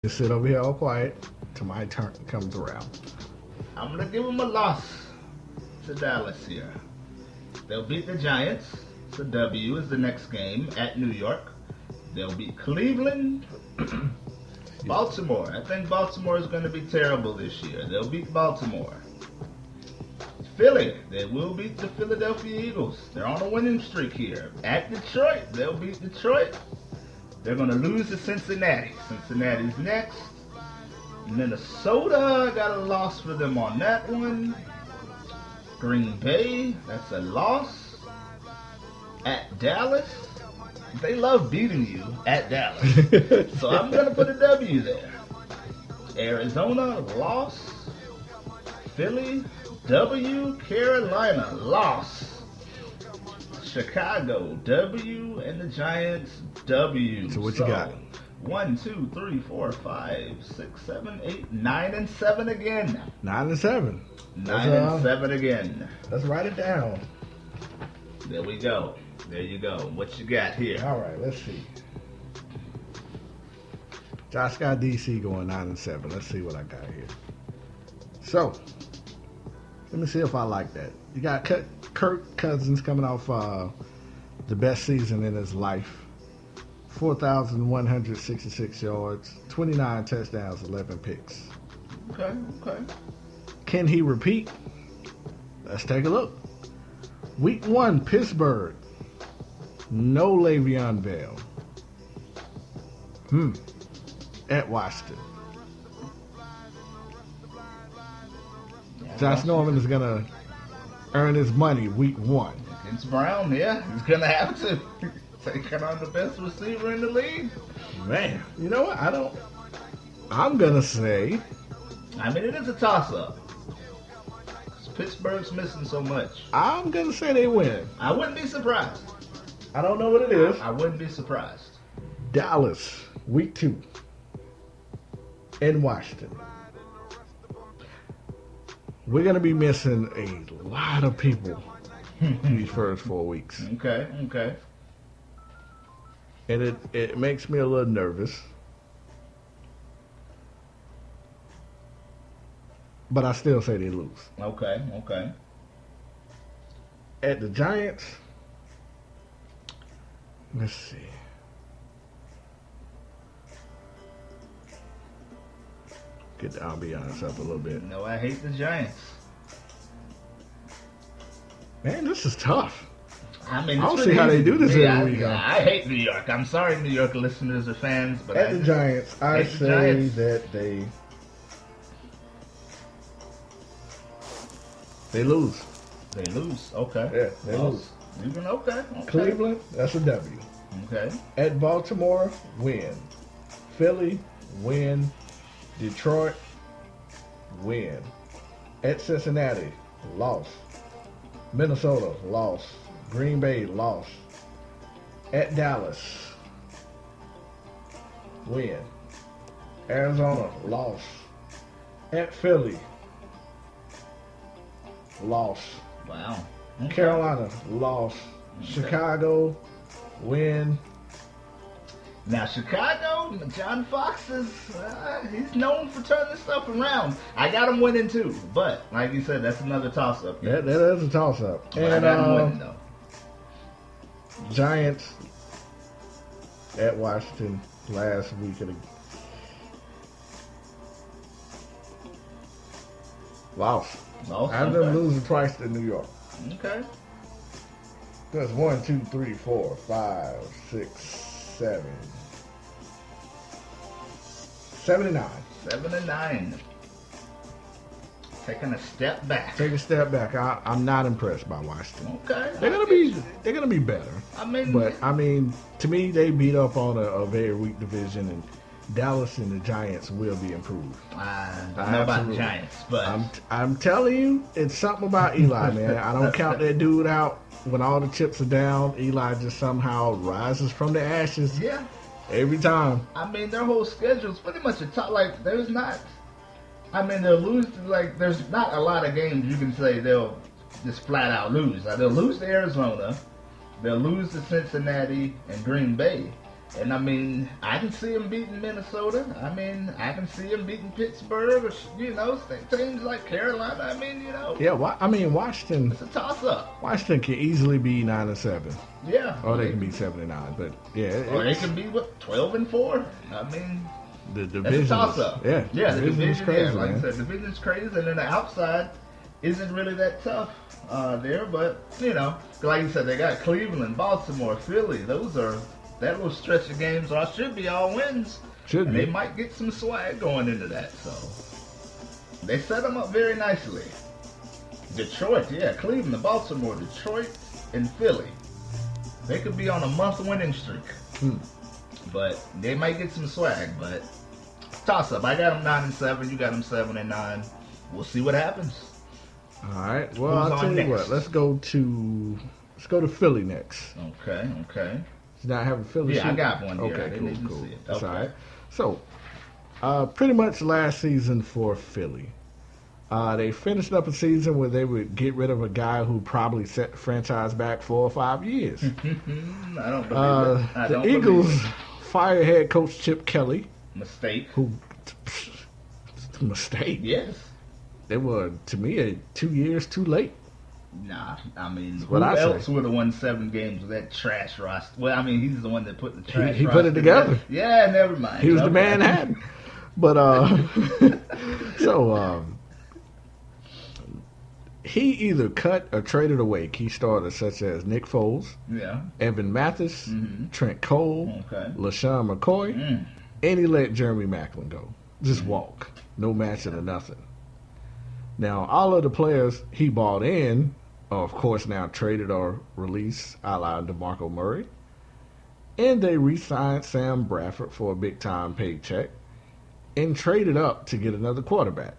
Just sit over here all quiet till my turn comes around. I'm going to give them a loss to Dallas here. They'll beat the Giants. So W is the next game at New York. They'll beat Cleveland. Baltimore. I think Baltimore is going to be terrible this year. They'll beat Baltimore. Philly. They will beat the Philadelphia Eagles. They're on a winning streak here. At Detroit. They'll beat Detroit. They're going to lose to Cincinnati. Cincinnati's next. Minnesota, got a loss for them on that one. Green Bay, that's a loss. At Dallas, they love beating you at Dallas. So I'm going to put a W there. Arizona, loss. Philly, W. Carolina, loss. Chicago, W. And the Giants, W. So what you got? 1, 2, 3, 4, 5, 6, 7, 8, 9 and 7 again. 9 and 7. 9 and 7 again. Let's write it down. There we go. There you go. What you got here? All right, let's see. Josh got DC going 9 and 7. Let's see what I got here. So, let me see if I like that. You got Kirk Cousins coming off the best season in his life. 4,166 yards, 29 touchdowns, 11 picks. Okay. Can he repeat? Let's take a look. Week 1, Pittsburgh. No Le'Veon Bell. At Washington. Josh Norman is going to earn his money week 1. Against Brown, yeah. He's going to have to. Taking on the best receiver in the league. Man, you know what? I'm going to say. I mean, it is a toss-up. Pittsburgh's missing so much. I'm going to say they win. I wouldn't be surprised. I don't know what it is. I wouldn't be surprised. Dallas, week 2. In Washington. We're going to be missing a lot of people these first 4 weeks. Okay. And it makes me a little nervous. But I still say they lose. Okay. At the Giants, let's see. Get the ambiance up a little bit. No, I hate the Giants. Man, this is tough. I mean, I don't see how they do this every week. I hate New York. I'm sorry, New York listeners or fans, but at the Giants, I say that they lose. They lose. Okay. Yeah, they lose. Even okay. Cleveland, that's a W. Okay. At Baltimore, win. Philly, win. Detroit, win. At Cincinnati, loss. Minnesota, loss. Green Bay, loss. At Dallas, win. Arizona, loss. At Philly, loss. Wow. Okay. Carolina, loss. Okay. Chicago, win. Now, Chicago, John Fox he's known for turning stuff around. I got him winning too, but like you said, that's another toss-up. That is a toss-up. And I got him winning, though. Giants at Washington last week of the loss. I have them losing twice to New York. Okay. That's 1, 2, 3, 4, 5, 6, 7. 79. 7-9. Taking a step back. Take a step back. I'm not impressed by Washington. Okay. They're gonna be better. I mean, to me, they beat up on a very weak division, and Dallas and the Giants will be improved. I don't know about the Giants, but I'm telling you, it's something about Eli, man. I don't count that dude out. When all the chips are down, Eli just somehow rises from the ashes. Yeah. Every time. I mean, their whole schedule is pretty much a top. Like, they'll lose. Like, there's not a lot of games you can say they'll just flat out lose. Like, they'll lose to Arizona, they'll lose to Cincinnati and Green Bay, And I mean, I can see him beating Minnesota. I mean, I can see him beating Pittsburgh, or teams like Carolina. I mean, Yeah, I mean, Washington. it's a toss-up. Washington can easily be 9-7. Yeah, Or they can be 7-9. But yeah, or they can be 12-4. I mean, the that's division. a toss-up. Yeah, the division is crazy, yeah, like man. I said, the division's crazy, and then the outside isn't really that tough there. But like you said, they got Cleveland, Baltimore, Philly. That little stretch of games should be all wins. Should be. They might get some swag going into that. So they set them up very nicely. Detroit, yeah, Cleveland, Baltimore, Detroit, and Philly. They could be on a month winning streak. But they might get some swag. But toss up. I got them 9-7. You got them 7-9. We'll see what happens. All right. Well, Who's I'll tell on you next? what. Let's go to Philly next. Okay. Did I have a Philly? Yeah, I sheet? got one here. I Okay, didn't even cool. see it. That's Okay. all right. So, pretty much last season for Philly, they finished up a season where they would get rid of a guy who probably set the franchise back 4 or 5 years. I don't believe it. The Eagles fired head coach Chip Kelly. Mistake. Who? Mistake. Yes. They were, to me, 2 years too late. Nah, I mean, what who I else say. would have won 7 games with that trash roster? Well, I mean, he's the one that put the trash He roster put it together. Yeah, never mind. He was the Okay. man had. But he either cut or traded away key starters such as Nick Foles, Yeah. Evan Mathis, Mhm. Trent Cole, Okay. LaShawn McCoy, Mm. and he let Jeremy Maclin go. Just walk. No matching or nothing. Now, all of the players he bought in are, of course, now traded or released, a la DeMarco Murray. And they re-signed Sam Bradford for a big-time paycheck and traded up to get another quarterback.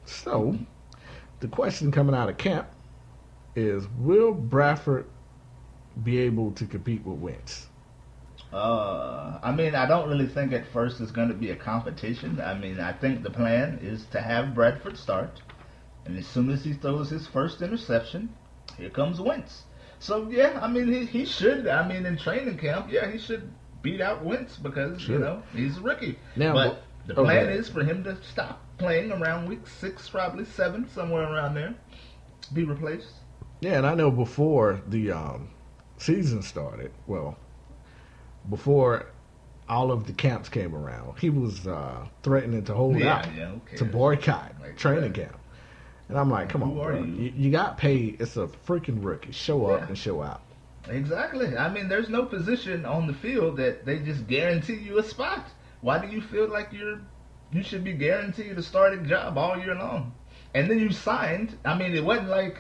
So, the question coming out of camp is, will Bradford be able to compete with Wentz? I mean, I don't really think at first it's going to be a competition. I mean, I think the plan is to have Bradford start, and as soon as he throws his first interception, here comes Wentz. So, yeah, I mean, he should. I mean, in training camp, yeah, he should beat out Wentz because, Sure. he's a rookie. Now, but the plan okay. is for him to stop playing around week 6, probably 7, somewhere around there, be replaced. Yeah, and I know before the season started, well, before all of the camps came around, he was threatening to hold out, okay. to boycott Like training that. camp. And I'm like, come Who on, are bro. you? You got paid. It's a freaking rookie. Show up Yeah. and show out. Exactly. I mean, there's no position on the field that they just guarantee you a spot. Why do you feel like you should be guaranteed a starting job all year long? And then you signed. I mean, it wasn't like.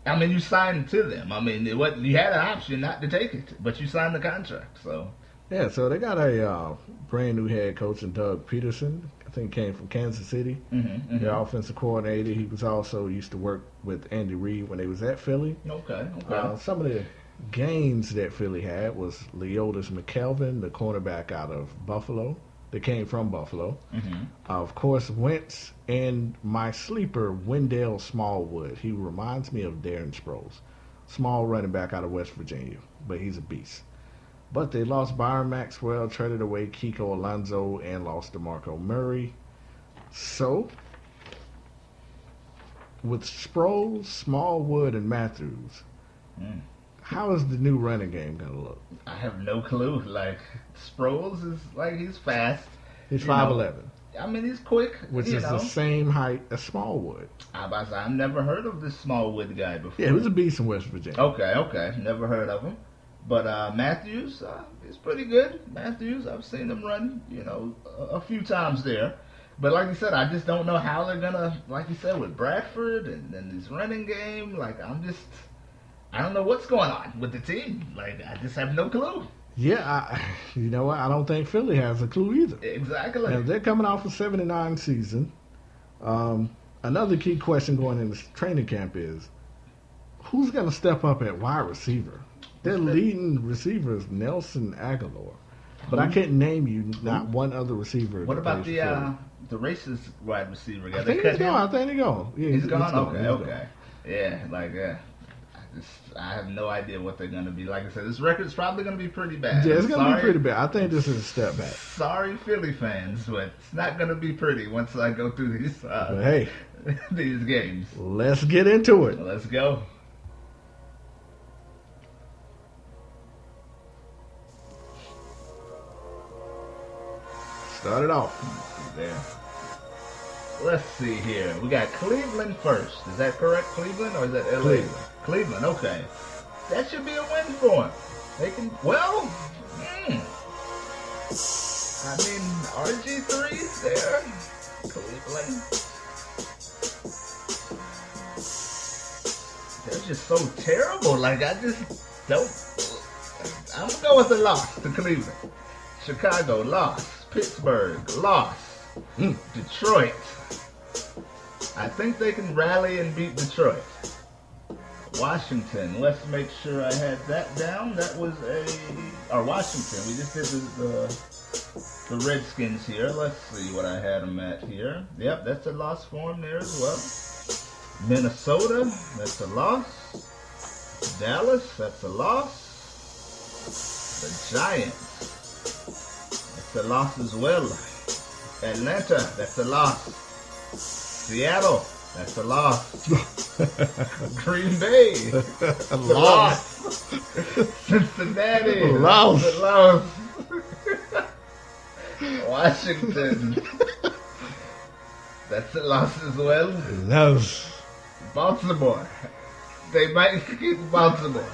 I mean, you signed to them. I mean, it wasn't. You had an option not to take it, but you signed the contract. So. Yeah, so they got a brand new head coach in Doug Peterson. I think came from Kansas City. The offensive coordinator. He was also used to work with Andy Reid when they was at Philly. Okay. Some of the gains that Philly had was Leotis McKelvin, the cornerback out of Buffalo. They came from Buffalo. Of course, Wentz and my sleeper, Wendell Smallwood. He reminds me of Darren Sproles. Small running back out of West Virginia, but he's a beast. But they lost Byron Maxwell, traded away Kiko Alonso, and lost DeMarco Murray. So, with Sproles, Smallwood, and Matthews, how is the new running game going to look? I have no clue. Like Sproles is like he's fast. He's You know, 5'11", I mean, he's quick. which you is know. the same height as Smallwood. I've never heard of this Smallwood guy before. Yeah, he was a beast in West Virginia. Okay. Never heard of him. But Matthews is pretty good. Matthews, I've seen him run, a few times there. But like you said, I just don't know how they're going to, like you said, with Bradford and this running game. Like, I don't know what's going on with the team. Like, I just have no clue. Yeah, you know what? I don't think Philly has a clue either. Exactly. Now, they're coming off a 7-9 season. Another key question going into training camp is, who's going to step up at wide receiver? Their leading receiver is Nelson Aguilar. But I can't name you not one other receiver. What that about plays for the racist wide receiver guy? Philly. I think he's gone. Yeah, He's gone? He's Okay. Yeah, like, I have no idea what they're going to be. Like I said, this record's probably going to be pretty bad. Yeah, it's going to be pretty bad. I think this is a step back. Sorry, Philly fans, but it's not going to be pretty once I go through these. But hey, these games. Let's get into it. Let's go. Start it off. There. Let's see here. We got Cleveland first. Is that correct, Cleveland, or is that LA? Cleveland. Cleveland, okay. That should be a win for them. They can, well, I mean, RG3's there. Cleveland. They're just so terrible. Like, I just don't. I'm going to go with the loss to Cleveland. Chicago, loss. Pittsburgh, loss. Detroit. I think they can rally and beat Detroit. Washington. Let's make sure I had that down. That was Washington. We just did the Redskins here. Let's see what I had them at here. Yep, that's a loss for them there as well. Minnesota, that's a loss. Dallas, that's a loss. The Giants, that's a loss as well. Atlanta, that's a loss. Seattle, that's a loss. Green Bay, that's a loss. Cincinnati, Loss. that's a loss. Washington, that's a loss as well. Loss. Baltimore, they might keep Baltimore.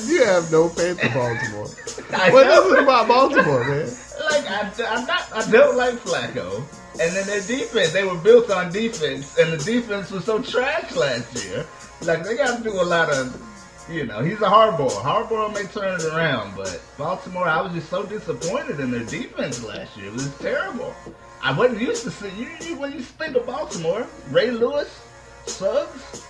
You have no faith in Baltimore. I What know. is it about Baltimore, man? Like I don't like Flacco, and then their defense. They were built on defense, and the defense was so trash last year. Like they got to do a lot of, he's a hardball. Hardball may turn it around, but Baltimore, I was just so disappointed in their defense last year. It was terrible. I wasn't used to see you when you think of Baltimore, Ray Lewis, Suggs,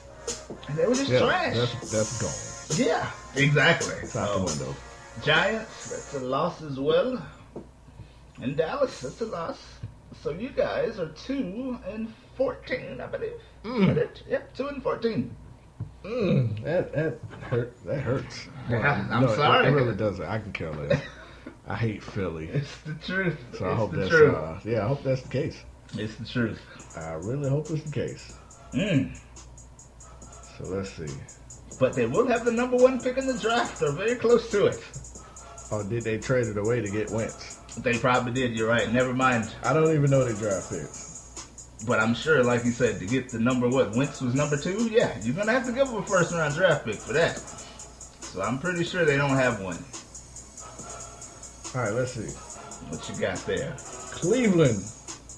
and they were just trash. That's gone. Yeah, exactly. It's out the window. Giants, that's a loss as well. And Dallas, that's a loss. So you guys are 2-14, I believe. Yep, 2-14. That hurt. That hurts. Yeah, I'm sorry. It really doesn't. I can care less. I hate Philly. It's the truth. So I hope that's truth. I hope that's the case. It's the truth. I really hope it's the case. So let's see. But they will have the number 1 pick in the draft. They're very close to it. Or did they trade it away to get Wentz? They probably did. You're right. Never mind. I don't even know they draft picks. But I'm sure, like you said, to get the number, Wentz was number 2? Yeah, you're going to have to give them a first-round draft pick for that. So I'm pretty sure they don't have one. All right, let's see. What you got there? Cleveland.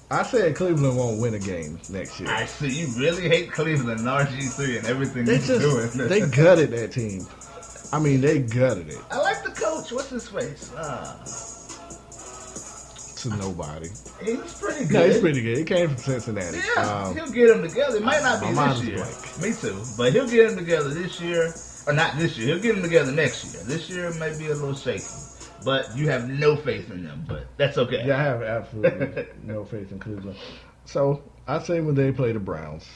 I said Cleveland won't win a game next year. I see. You really hate Cleveland and RG3 and everything They he's doing. they gutted that team. I mean, they gutted it I like the coach. What's his face? to nobody. He was pretty good. No, he's pretty good. He came from Cincinnati. Yeah, he'll get them together. It might not be my mind this is year. blank. Me too. But he'll get them together this year. Or not this year. He'll get them together next year. This year may be a little shaky. But you have no faith in them. But that's okay. Yeah, I have absolutely no faith in Cleveland. So I say when they play the Browns,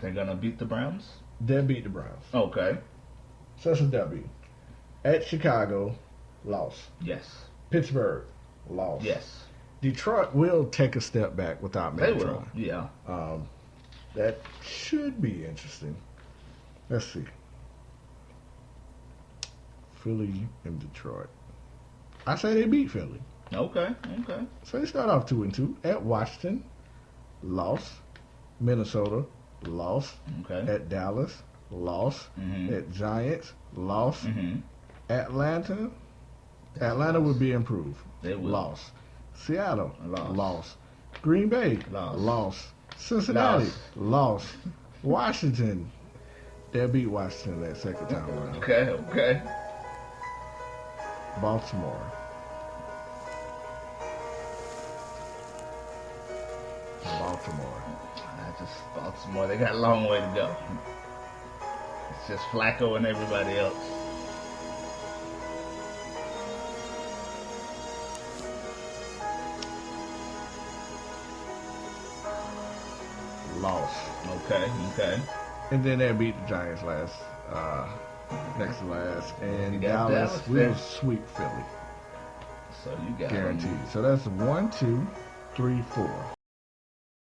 They're going to beat the Browns? they'll beat the Browns. Okay. So that's a W. At Chicago, loss. Yes. Pittsburgh, loss. Yes. Detroit will take a step back without They Megatron. will. Yeah. That should be interesting. Let's see. Philly and Detroit. I say they beat Philly. Okay. Okay. So they start off 2-2. At Washington, loss. Minnesota, loss. Okay. At Dallas, loss. At Giants, loss. Atlanta would be improved. They will. Loss. Seattle, Loss. loss. Green Bay, Loss. loss. Cincinnati, loss. Washington, they'll beat Washington that second time around. Okay. Okay. Baltimore. Baltimore, they got a long way to go. It's just Flacco and everybody else. Loss. Okay. And then they beat the Giants Next to last. And You got Dallas, Dallas we will there. sweep Philly. So you got Guaranteed. So that's 1, 2, 3, 4.